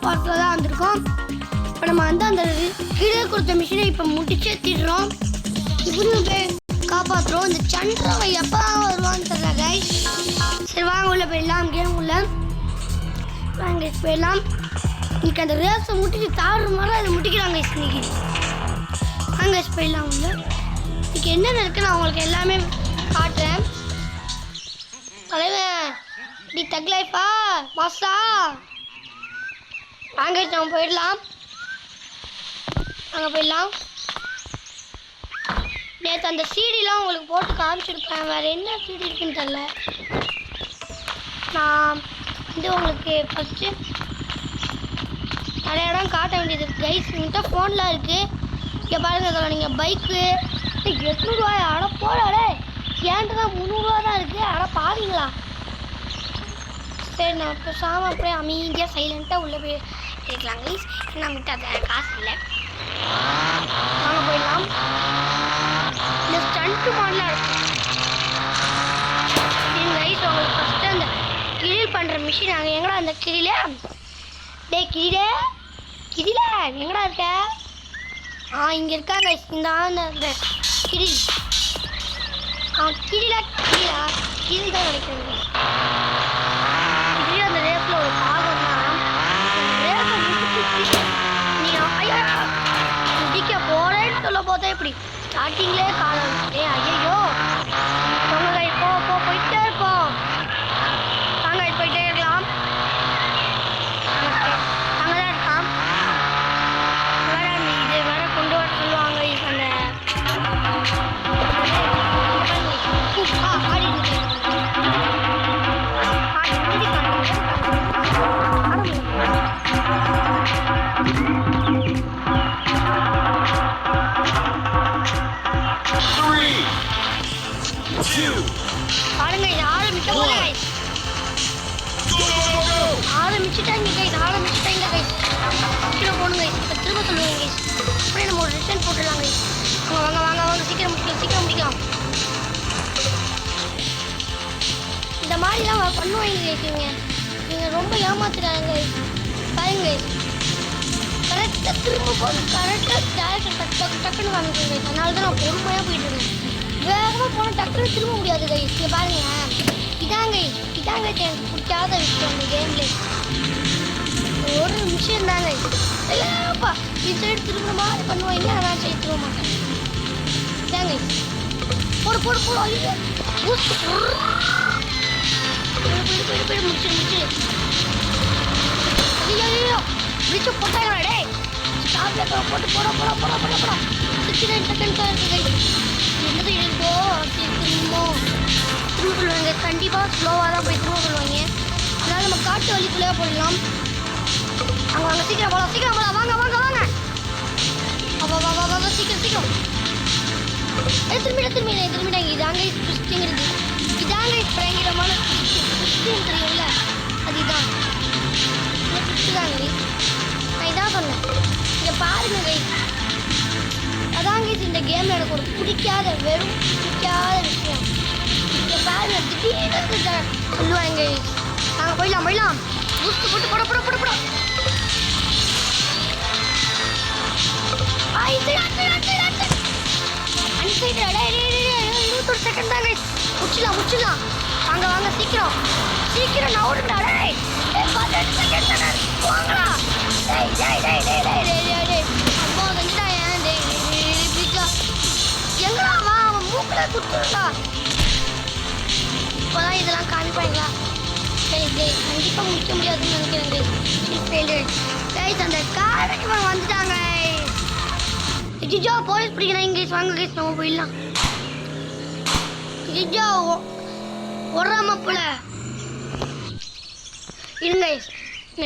பார்ட்டில் தான் வந்திருக்கோம். இப்போ நம்ம வந்து அந்த கீழே கொடுத்த மிஷினை இப்போ முடிச்சே திடுறோம். இப்படியும் போய் காப்பாற்றுறோம். இந்த சந்திரவை எப்போ வருவான்னு தெரியல கைஸ். சரி வாங்க உள்ள போயிடலாம். கேம் உள்ள வாங்க போயிடலாம். இன்னைக்கு அந்த ரேஸை முட்டிச்சு தாடுற மாதிரி அதை முட்டிக்கிறாங்க இன்னைக்கு. வாங்க போயிடலாம் உள்ள. இன்னைக்கு என்னென்ன இருக்குன்னு நான் உங்களுக்கு எல்லாமே காட்டுறேன். தலைவன் டி தக் லைஃபா மாஸ்டா வாங்க நம்ம போயிடலாம். அங்கே போயிடலாம். நேற்று அந்த சீடிலாம் உங்களுக்கு போட்டு காமிச்சிருப்பேன். வேறு என்ன சீடி இருக்குன்னு தெரில. நான் வந்து உங்களுக்கு ஃபஸ்ட்டு நிறைய இடம் காட்ட வேண்டியது கைஸ். என்கிட்ட ஃபோன்லாம் இருக்குது. இங்கே பாருங்கள் அதில் நீங்கள் பைக்கு 800 அட போடாடே ஏன்ட்டு தான் 300 தான் இருக்குது. அட பாருங்களா. சரி நான் இப்போ சாம அப்படியே அமைதியாக சைலண்ட்டாக உள்ளே போய் இருக்கலாம் கைஸ். நம்மகிட்ட அது காசு இல்லை. வாங்க போயிடலாம். இந்த ஸ்டண்ட்டு மாடலாக இருக்கும் கைஸ். உங்களுக்கு ஃபஸ்ட்டு அந்த கிரில் பண்ணுற மிஷின் அங்கே எங்கடா அந்த கிரில டே கிரிலே கிரில எங்கடா இருக்க? இங்கே இருக்காங்க. இந்த கிரில் கிரிலா கிரிலா கிரில் தான் நினைக்கிறேன். கிரில் அந்த ரேஸில் ஒரு பாகம் தான். ரேஸை நீங்கள் ஐயா முடிக்க போகிறேன்னு சொல்ல போதே இப்படி ஸ்டார்டிங்லேயே காலம். ஐயோ உங்க இப்போ போயிட்டே இருப்போம். வாங்க போயிட்டே இருக்கலாம். அங்கே தான் இருக்கான். வேற இது வேற கொண்டு வர சொல்லுவாங்க. பாருங்க இது ஆரம்பிச்சுட்டாங்க கைஸ். ஆரம்பிச்சுட்டாங்க கைஸ். சீக்கிரம் போகணும் கைஸ். இப்போ திரும்ப சொல்லுவேன் கைஸ். அப்படியே நம்ம ஒரு ரிட்டர்ன் போட்டுடலாம் கைஸ். வாங்க வாங்க வாங்க சீக்கிரம் முடிக்கலாம். இந்த மாதிரிலாம் பண்ணுவாங்க கைஸ். இவங்க ரொம்ப ஏமாத்துறாங்க கைஸ். பாருங்க கைஸ். கரெக்டாக திரும்ப போகணும். கரெக்டாக டேரக்டாக டக்குன்னு வாங்கிக்கோங்க கைஸ். அதனால தான் நான் பொறுமையாக போயிட்டு இருக்கேன். வேகமாக போனால் டக்குன்னு திரும்ப முடியாது கைஸ். இங்கே பாருங்க இதாங்க எனக்கு பிடிக்காத விஷயம் இந்த கேம்லேயே. ஒரு விஷயம் தாங்க இல்லைப்பா இந்த சைடு திரும்ப மாதிரி பண்ணுவாங்க. ஆனால் சைடு திரும்ப மாட்டேன். இதாங்க போடு ஐயோ போயிடு முடிச்சு ஐயோ முடிச்சு போட்டாங்களா டே ஸ்டாப்ல போட்டு போட 69 செகண்ட் தான் இருக்குது. என்னது இருக்கோ திரும்ப சொல்லுவாங்க. கண்டிப்பாக ஸ்லோவாக தான் போய் திரும்ப சொல்லுவாங்க. அதனால் நம்ம காட்டு வழிக்குள்ளேயே போயிடலாம். அங்கே வாங்க சீக்கிரம் போகலாம். வாங்க சீக்கிரம் திரும்பிட்டாங்க. இதாங்க ட்விஸ்டிங்கிறது. இதாங்க பயங்கரமான ட்விஸ்டிங் தெரியும்ல அதுதான் ட்விஸ்ட்டு தாங்க. நான் இதான் சொன்னேன். இங்கே பாருங்க கைஸ். அதாங்க இந்த கேமில் எனக்கு ஒரு பிடிக்காத விஷயம். இங்கே பாருங்க திடீர்னு சொல்லுவாங்க. நாங்கள் போயிடலாம் பூஸ்ட் போட்டு போட அன்சைடு 21 செகண்ட் தான் கைஸ். முடிச்சிடலாம். வாங்க சீக்கிரம் நவுடுடா டேய் 18 செகண்ட் தானே வாங்கடா டேய் அப்போ வந்துட்டாயா டேய் எங்கடா வா அவன் மூக்கில் குத்துடா. இப்போதான் இதெல்லாம் காமிப்பாங்களா? கண்டிப்பாக முடிக்க முடியாதுன்னு நினைக்கிறேன் கைஸ். அந்த காரைக்கு வந்துட்டாங்க. ஜிஜோ போலீஸ் பிடிக்கிறேன் இங்கே வாங்க கைஸ். நம்ம போயிடலாம். ஜிஜோ ஒர்றாமப்புல இருங்க கைஸ்.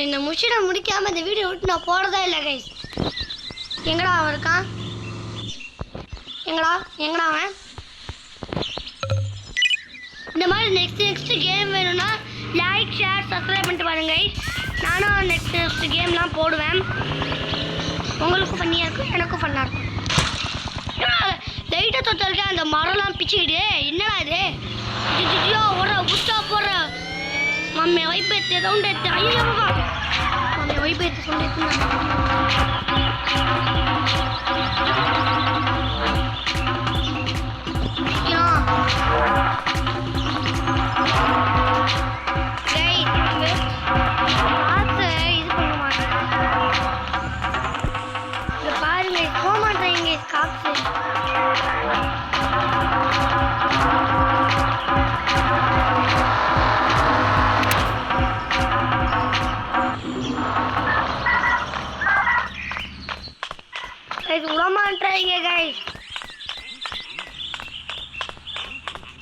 இந்த முஷினை முடிக்காமல் இந்த வீடியோ விட்டு நான் போகிறதா இல்லை கைஸ். எங்கடா அவன் இருக்கான்? எங்கடா அவன்? இந்த மாதிரி நெக்ஸ்ட் கேம் வேணும்னா லைக் ஷேர் சப்ஸ்கிரைப் பண்ணிட்டு பாருங்க கைஸ். நானும் நெக்ஸ்ட் கேம்லாம் போடுவேன். உங்களுக்கும் ஃபன்னியாக இருக்கும், எனக்கும் ஃபன்னாக இருக்கும். லைட்டாக தொத்த இருக்கேன். அந்த மரம்லாம் பிச்சுக்கிட்டு என்னடா இது? ஓடுற புஸ்டா போடுற மம்மி வைப்பு எடுத்து ரவுண்ட் எடுத்து ஐயோ நம்ம வைபேத்து சொல்லிட்டு விடமாட்டாங்க கைஸ்.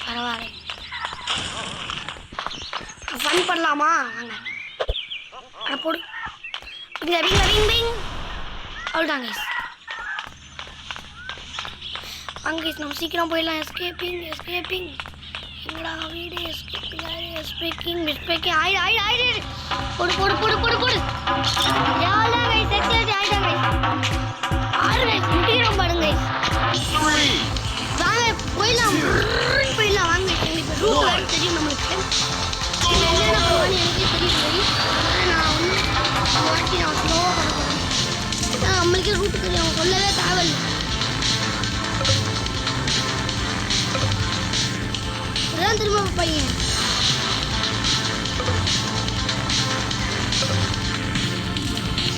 பரவாயில்ல, ஃபன் பண்ணலாமா? வாங்க போடு. அவ்வளோதான் கைஸ். வாங்க கைஸ், நம்ம சீக்கிரம் போயிடலாம். எஸ்கேப்பிங் எங்கடா வீடு? எஸ்கேப்பிங் ஆயிடு. போடு. யாரா கைஸ் எக்ஸைட் ஆயிட்டாங்க கைஸ். ஆறு கைஸ் முடிக்கிறோம் பாருங்க கைஸ். வாங்க போயிடலாம். வாங்க எங்களுக்கு ரூட் வேறு தெரியும். நம்மளுக்கு என்னென்ன பண்ணுவான்னு எனக்கே தெரியும். நான் வந்து வாட்டி நான் ஸ்லோவாக பண்ண போகிறேன். நம்மளுக்கே ரூட்டு தெரியும். அவங்க சொல்லவே தேவையில்லை. இதுதான் திரும்ப பையன்.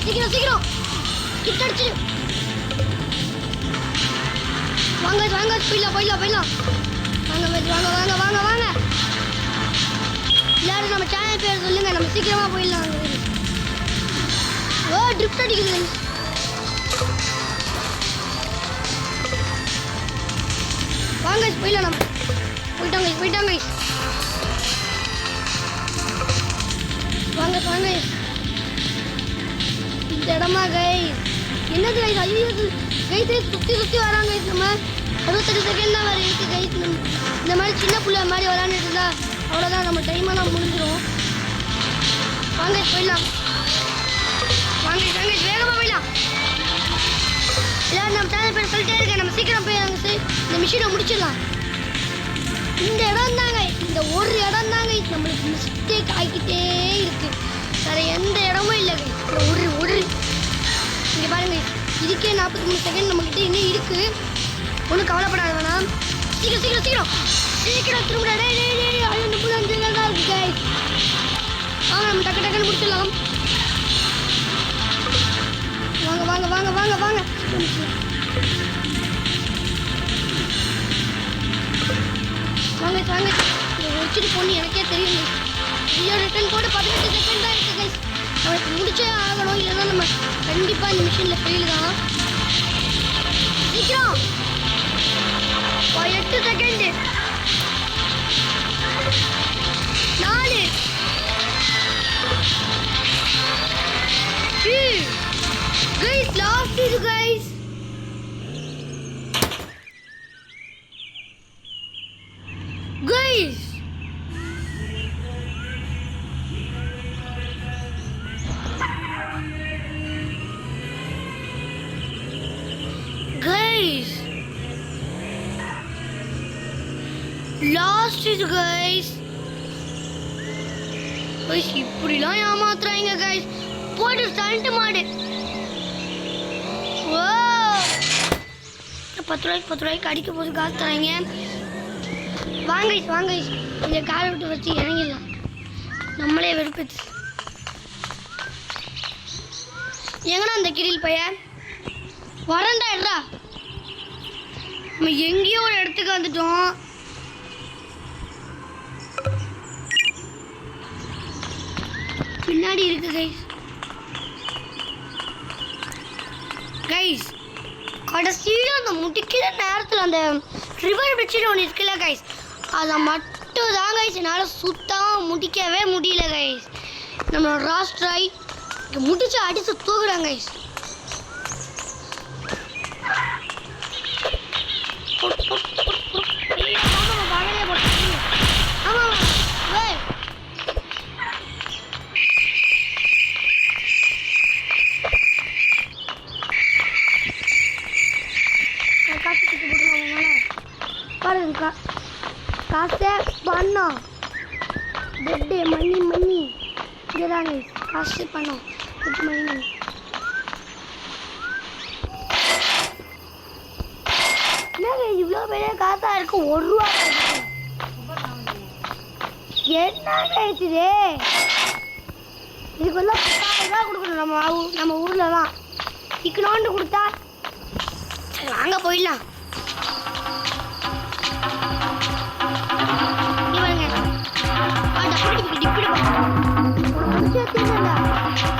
சீக்கிரம் கிட்ட அடிச்சு வாங்க போயிடலாம். வாங்க எல்லாரும் நம்ம சேனல் பேர் சொல்லுங்க. நம்ம சீக்கிரமா போயிடலாம். ஓ ட்ரிப்ட் அடிக்குது. வாங்க போயிடலாம். நம்ம போயிட்டாங்க. வாங்க இந்த இடமா கைஸ்? என்னது கைஸ்? ஐயோ கைஸ் சுற்றி வராங்க கைஸ். நம்ம 68 செகண்ட் தான் வேறு இருக்குது கைஸ். இந்த மாதிரி சின்ன பிள்ளை மாதிரி விளாண்டுட்டு இருந்தா அவ்வளோதான், நம்ம டைமெல்லாம் முடிஞ்சிடும். வாங்க போயிடலாம். வேகமாக போயிடலாம். எல்லாரும் நம்ம சேனல் பேர் சொல்லிட்டே இருக்கேன். நம்ம சீக்கிரம் போய் இந்த மிஷினை முடிச்சிடலாம். இந்த இடம் தாங்க, இந்த ஒரு இடம் தாங்க நம்மளுக்கு மிஸ்டேக் ஆகிக்கிட்டே இருக்கு. வேற எந்த இடமும் இல்லை கைஸ். ஒரு இங்கே பாருங்க, இதுக்கே 43 செகண்ட் நம்மக்கிட்ட இன்னும் இருக்கு. ஒன்றும் கவலைப்படாத வேணாம். சீக்கிரம் திரும்ப. தான் இருக்கு கைஸ். வாங்க நம்ம டக்குன்னு முடிச்சிடலாம். வாங்க வச்சுட்டு போன்னு எனக்கே தெரியும். ரிட்டர்ன் போட்டு 18 செகண்ட் தான் இருக்கு கைஸ். அவனுக்கு முடிச்சே ஆகணும், இல்லைன்னா நம்ம கண்டிப்பாக இந்த மிஷினில் ஃபெயில் தான். சீக்கிரம் 8 செகண்டு 4 கைஸ். லாஸ்ட் இது கைஸ். லாஸ்ட் இது கைஸ். இப்படிலாம் ஏமாத்துறாங்க கைஸ். போட்டு தண்டு மாடு. 10 ரூபாய்க்கு அடிக்க போது காசு தராங்க. வாங்க இந்த காரை விட்டு வச்சு இறங்கிடலாம். நம்மளே வெறுப்பது. எங்கடா அந்த கிரில் பையன்? வரண்டா இடா. நம்ம எங்கேயோ ஒரு இடத்துக்கு வந்துட்டோம். பின்னாடி இருக்கு கைஸ். கடைசியில் அந்த முடிக்கிற நேரத்தில் அந்த ரிவர் பிரிட்ஜில் ஒன்று இருக்குல்ல கைஸ், அதை மட்டும் தான் கைஸ் என்னால் சுத்தமாக முடிக்கவே முடியல கைஸ். நம்மளோட ராஸ்ட்ராய் முடிச்சு அடித்து தூக்குறாங்க கைஸ். ஆமாம் பாருங்க, காசே பண்ணோம். பெட்டு மணி இதுதாங்க காசு பணம் குட் மணி. என்னங்க இவ்வளோ பெரிய காசா இருக்கு? 1 ரூபா என்னங்க ஆயிடுச்சு? இதுக்கு வந்து 10,000 ரூபா கொடுக்கணும் நம்ம ஊர்லலாம். இக்கனோண்டு கொடுத்தா சரி வாங்க போயிடலாம்.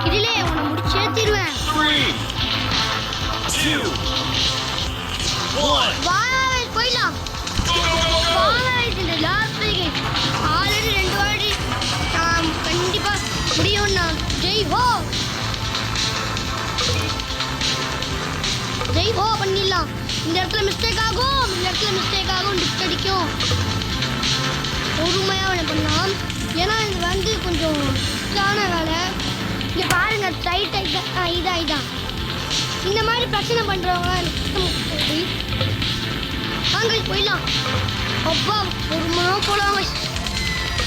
இதிலே உன்னை முடிச்சே தீருவேன். போயிடலாம். ஆல்ரெடி 2 வாட்டி கண்டிப்பா முடியும். ஜெய் ஹோ பண்ணிடலாம். இந்த இடத்துல மிஸ்டேக் ஆகும், டிஸ்ட் அடிக்கும். பொறுமையாக அவனை பண்ணலாம். ஏன்னா இது வந்து கொஞ்சம் இஷ்டான வேலை. இங்கே பாருங்க டைட்டாக இதான் இந்த மாதிரி பிரச்சனை பண்ணுறவங்க வாங்க போயிடலாம். அப்பா பொறுமையாக போடுவாங்க.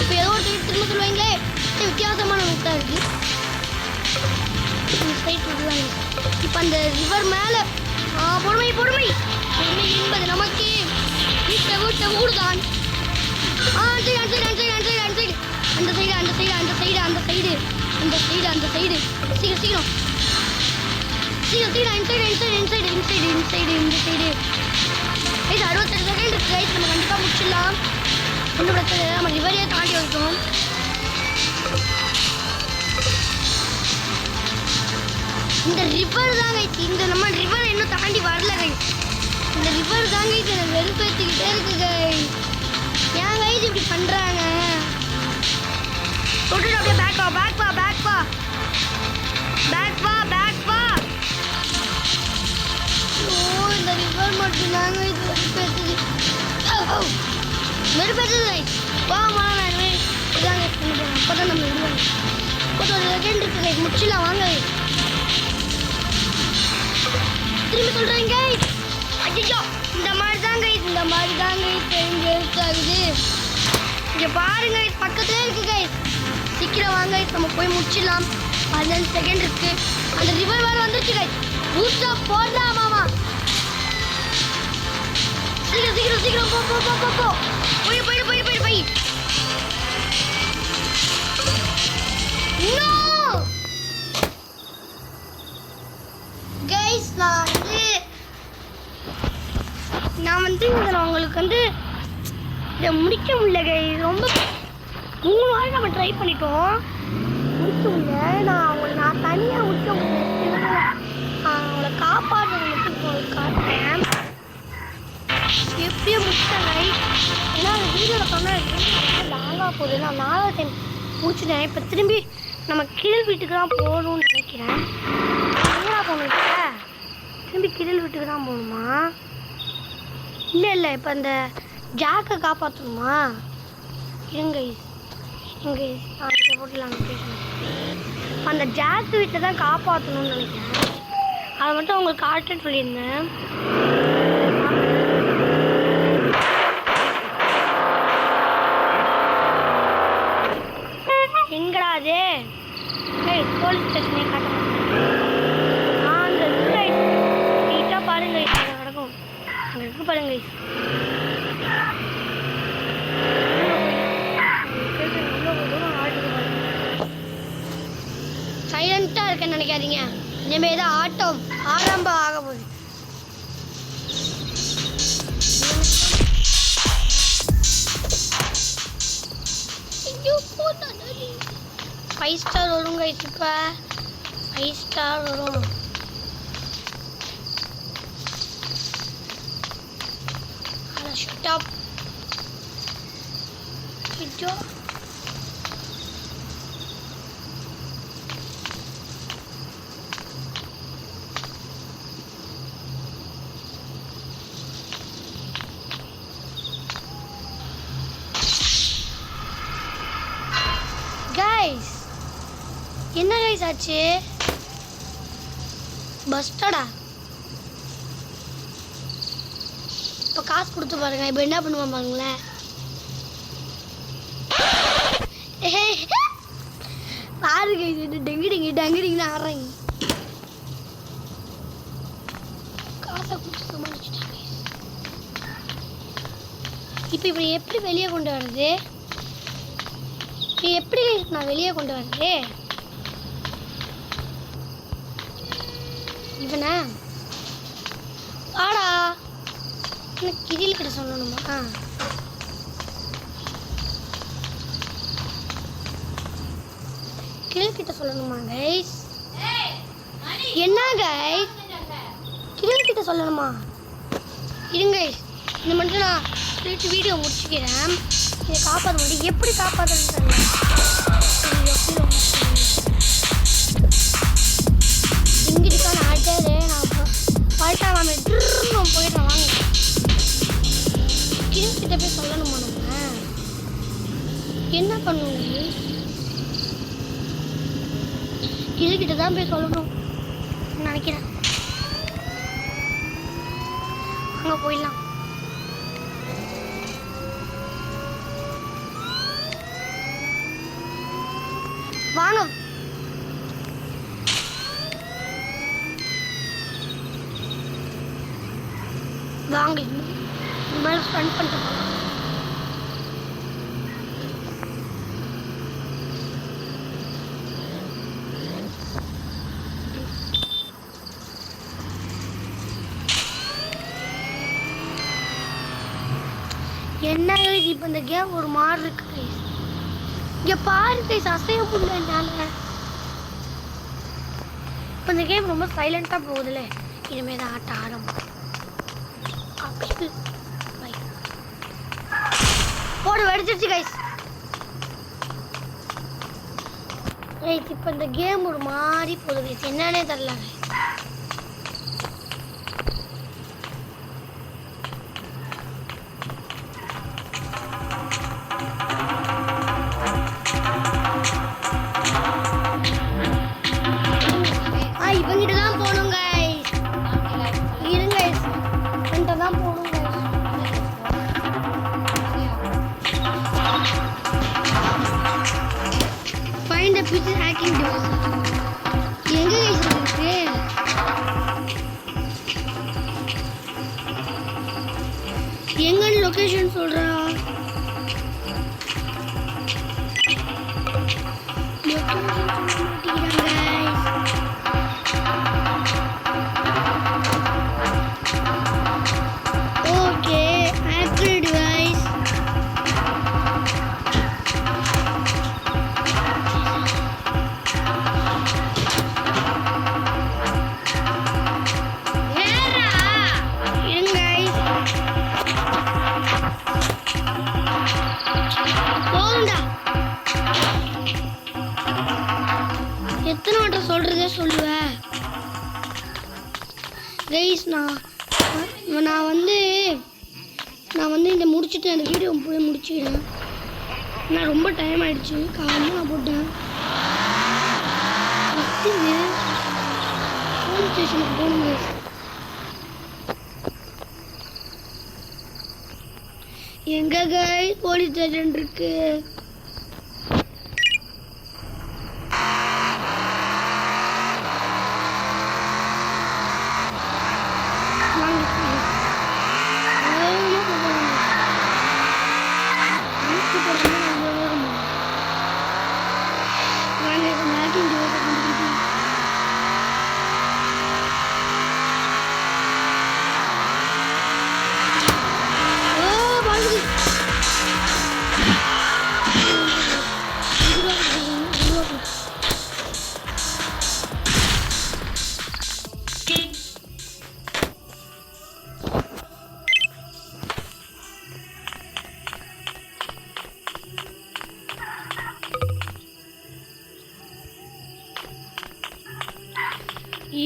இப்போ ஏதோ ஒரு திரும்ப சொல்லுவாங்களே வித்தியாசமான முட்டா இருக்கு. இப்போ அந்த ரிவர் மேலே பொறுமை என்பது நமக்கு வீட்டை ஊடுதான். அந்த சைடு சீக்கிரம் இது 68 செகண்ட் இருக்கு கைஸ். நம்ம கண்டிப்பாக முடிச்சிடலாம். ஒன்றும் பிரச்சனை இல்லை. நம்ம ரிவரையே தாண்டி வைக்கணும். இந்த ரிவர் தான் கைஸ். நம்ம ரிவர் இன்னும் தாண்டி வரல கைஸ். இந்த ரிவர் தான் கைஸ் எனக்கு வெறுப்பேற்றிக்கிட்டே இருக்கு கைஸ். ஏன் கைஸ் இப்படி பண்ணுறாங்க? தொட்டு அப்படியே பேக் வா. ஓ இந்த ரிவர் மட்டும் தாங்க இது வெறுப்பேற்றுது. இதாங்க அப்போ தான் நம்ம விடுவாங்க. ஒரு செகண்ட் இருக்கு கைஸ். முடிச்சிடலாம் வாங்க. திரும்பி சொல்கிறேன் கைஸ். ஐயோ இந்த மாதிரி தாங்க ஆகுது. இங்கே பாருங்க பக்கத்துலேயே இருக்கு கைஸ். சீக்கிரம் வாங்க நம்ம போய் முடிச்சிடலாம். 15 செகண்ட் இருக்கு. அந்த ரிவர் வேறு வந்துருச்சு கைஸ். பூஸ்டா போடலாமாமா? சீக்கிரம் போ. போய். நோ கைஸ் நான் வந்து இதில் உங்களுக்கு வந்து இதை முடிக்க முடியல கைஸ். ரொம்ப 3 வாரம் நம்ம ட்ரை பண்ணிட்டோம், முடிக்க முடியல. நான் தனியாக முடிக்க முடியல. அவங்கள காப்பாற்றுறது மட்டும் காட்டுறேன். எப்படியும் முடிச்சிட்டேன் கைஸ். ஏன்னா அந்த வீடியோவில் சொன்னால் லாங்காக போகுது. நான் 4வது டைம் முடிச்சுட்டேன். இப்போ திரும்பி நம்ம கீழ் வீட்டுக்கு தான் போகணும்னு நினைக்கிறேன். எங்கடா போகணும்? இப்போ திரும்பி கீழ் வீட்டுக்கு தான் போகணுமா? இல்லை இப்போ அந்த ஜாக்கை காப்பாற்றணுமா? இங்கே இதை போட்டுலாம் அந்த ஜாக்கு வீட்டில் தான் காப்பாற்றணும்னு நினைக்கிறேன். அதை மட்டும் உங்களுக்கு காட்டுன்னு சொல்லியிருந்தேன். எங்கடா அது? போலீஸ் ஸ்டேஷனே காட்ட அந்த நீட்டாக பாருங்க. அங்கே கிடக்கும், அங்கே இருக்கு பாருங்க. சைலண்டாக இருக்கேன்னு நினைக்காதீங்க. இனிமேல் தான் ஆட்டம் ஆரம்பம் ஆக போகுது. ஃபைவ் ஸ்டார் வரும் கைஸ். இப்போ 5 ஸ்டார் வரும். Stop video. Guys, என்ன guys ஆச்சு? பஸ்டடா. இப்போ காசு கொடுத்து பாருங்க. இப்போ என்ன பண்ணுவான் பாருங்களேன். பாருங்க இது டெங்கிடிங்க டங்கிடிங்கன்னு ஆடுறீங்க. காசை கொடுத்து சமாளிச்சுட்டாங்க. இப்போ இவனை எப்படி வெளியே கொண்டு வர்றது? எப்படி நான் வெளியே கொண்டு வர்றது இவனை? ஆடா எனக்கு கிதில் கிட்ட சொல்லணுமா? கிதில் கிட்ட சொல்லணுமா கைஸ்? என்ன கைஸ் கிதில் கிட்ட சொல்லணுமா? இருங்க இந்த மட்டும் நான் வீடியோ முடிச்சுக்கிறேன். இதை காப்பாற்ற முடியும். எப்படி காப்பாற்றுறது தெரியல. இங்கிட்டுக்கான ஆட்டாரு நான் பல்ட்டா நான் போயிடுறேன். வாங்க கிட்ட போய் சொல்லணுமா நம்ம? என்ன பண்ணுங்க? கிட்ட தான் போய் சொல்லணும் நினைக்கிறேன். அங்கே போயிடலாம். வாங்க வாங்க இந்த மாதிரி ஸ்பெண்ட் பண்ணிட்டு போகலாம். என்ன இப்போ இந்த கேம் ஒரு மாதிரி இருக்கு. இங்கே பாரு கைஸ் அசைய முடியல. இப்போ இந்த கேம் ரொம்ப சைலண்டாக போகுதுல்ல. இனிமேல் தான் ஆட்ட ஆரம்பம். போடு வெடிச்சிருச்சு கைஸ். கைஸ் இப்போ இந்த கேம் ஒரு மாதிரி போகுது கைஸ். என்னன்னே தெரியல. இவங்கிட்ட தான் போகணும் கைஸ். இருங்க கைஸ் இவங்கிட்ட தான் போகணும் guys. Find the picture hacking device. எங்க கைஸ் இருக்கு? எங்க லொகேஷன் சொல்றா? எத்தனை வாட்டம் சொல்கிறதே சொல்லுவேன் கைஸ். நான் வந்து இதை முடிச்சுட்டு அந்த வீடியோ போய் முடிச்சுக்கிறேன். நான் ரொம்ப டைம் ஆகிடுச்சு. காலையில் நான் போட்டேன். போலீஸ் ஸ்டேஷனுக்கு போகணும் கைஸ். எங்கே கைஸ் போலீஸ் ஸ்டேஷன் இருக்கு?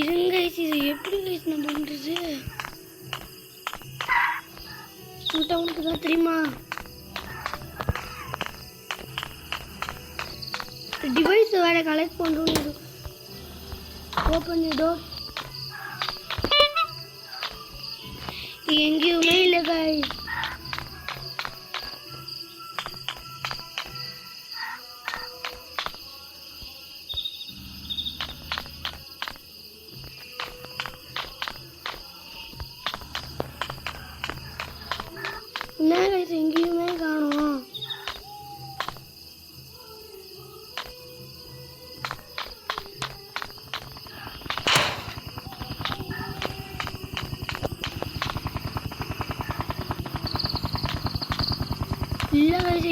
இருங்க இது எப்படி கைஸ் நம்ம பண்ணுறது? உனக்கு தான் தெரியுமா? டிவைஸ் வேற கலெக்ட் பண்ணுறோம். Open the door. எங்கேயுமே இல்லை கைஸ்.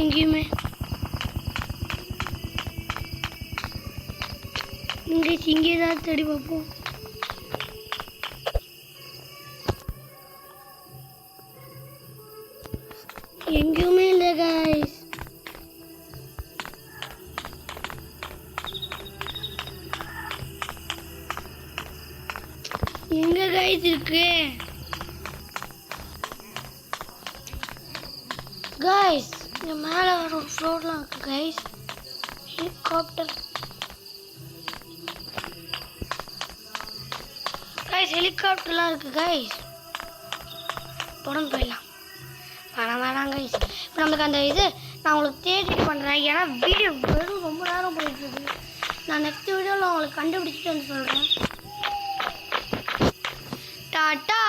எங்கேயுமே. இங்கே தான் தேடி பார்ப்போம். எங்கேயுமே இல்லை கைஸ். எங்க கைஸ் இருக்கு கைஸ்? இங்க மேல ஒரு ஃப்ளோர்லாம் இருக்கு கைஸ். ஹெலிகாப்டர் கைஸ், ஹெலிகாப்டர்லாம் இருக்கு கைஸ். தொடர்ந்து போயிடலாம். வேணாம் கைஸ். இப்போ நம்மளுக்கு அந்த இது நான் உங்களுக்கு தேடிட்டு பண்ணுறேன். ஏன்னா வீடியோ வெறும் ரொம்ப நேரம் போயிட்டுருக்கு. நான் நெக்ஸ்ட் வீடியோவில் உங்களுக்கு கண்டுபிடிச்சிட்டு வந்து சொல்கிறேன். டாட்டா.